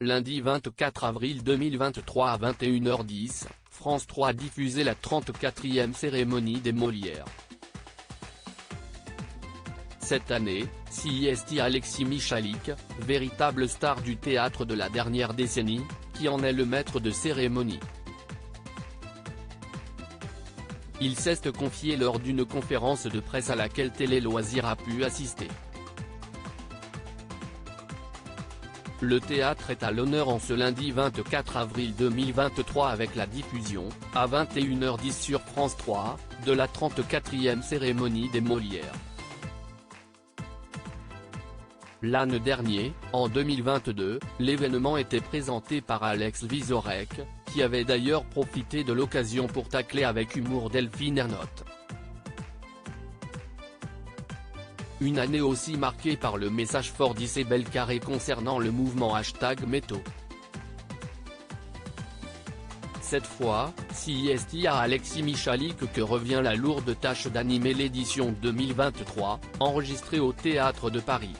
lundi 24 avril 2023 à 21h10, France 3 diffusait la 34e cérémonie des Molières. Cette année, CIST Alexis Michalik, véritable star du théâtre de la dernière décennie, qui en est le maître de cérémonie. Il s'est confié lors d'une conférence de presse à laquelle Télé Loisirs a pu assister. Le théâtre est à l'honneur en ce lundi 24 avril 2023 avec la diffusion, à 21h10 sur France 3, de la 34e cérémonie des Molières. L'an dernier, en 2022, l'événement était présenté par Alex Vizorek, qui avait d'ailleurs profité de l'occasion pour tacler avec humour Delphine Ernotte. Une année aussi marquée par le message fort d'Isabelle Carré concernant le mouvement #Métaux. Cette fois, CIST à Alexis Michalik que revient la lourde tâche d'animer l'édition 2023, enregistrée au Théâtre de Paris.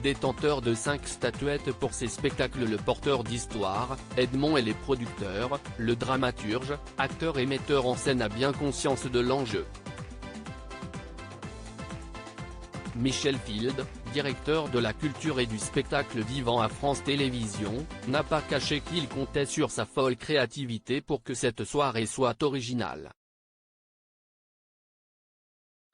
Détenteur de 5 statuettes pour ses spectacles, le porteur d'histoire, Edmond et les producteurs, le dramaturge, acteur et metteur en scène a bien conscience de l'enjeu. Michel Field, directeur de la culture et du spectacle vivant à France Télévisions, n'a pas caché qu'il comptait sur sa folle créativité pour que cette soirée soit originale.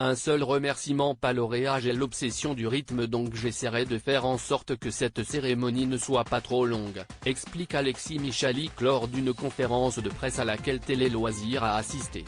Un seul remerciement, pas lauréat, j'ai l'obsession du rythme, donc j'essaierai de faire en sorte que cette cérémonie ne soit pas trop longue, explique Alexis Michalik lors d'une conférence de presse à laquelle Télé Loisirs a assisté.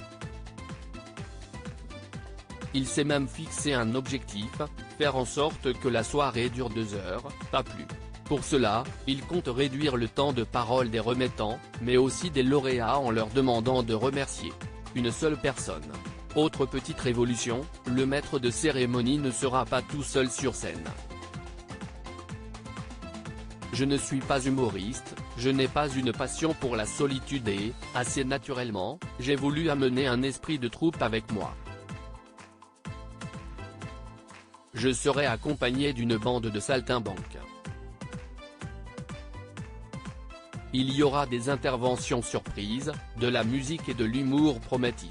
Il s'est même fixé un objectif, faire en sorte que la soirée dure 2 heures, pas plus. Pour cela, il compte réduire le temps de parole des remettants, mais aussi des lauréats en leur demandant de remercier une seule personne. Autre petite révolution, le maître de cérémonie ne sera pas tout seul sur scène. Je ne suis pas humoriste, je n'ai pas une passion pour la solitude et, assez naturellement, j'ai voulu amener un esprit de troupe avec moi. Je serai accompagné d'une bande de saltimbanques. Il y aura des interventions surprises, de la musique et de l'humour, promet-il.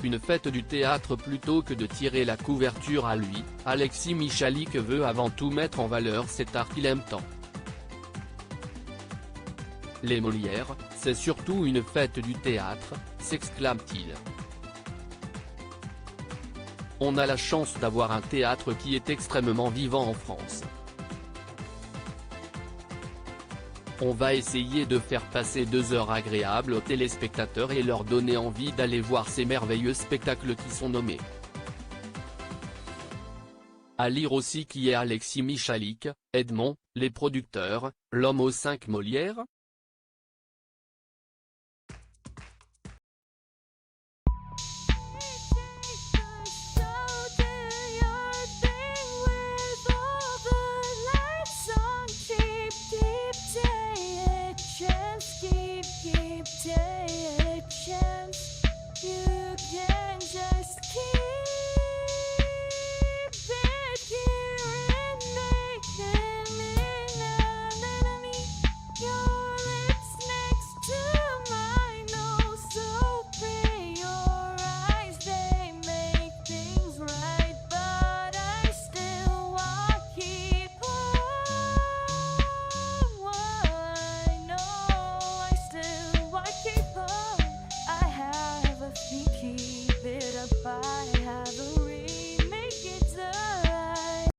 Une fête du théâtre plutôt que de tirer la couverture à lui, Alexis Michalik veut avant tout mettre en valeur cet art qu'il aime tant. Les Molières, c'est surtout une fête du théâtre, s'exclame-t-il. On a la chance d'avoir un théâtre qui est extrêmement vivant en France. On va essayer de faire passer 2 heures agréables aux téléspectateurs et leur donner envie d'aller voir ces merveilleux spectacles qui sont nommés. À lire aussi qui est Alexis Michalik, Edmond, les producteurs, l'homme aux 5 Molières.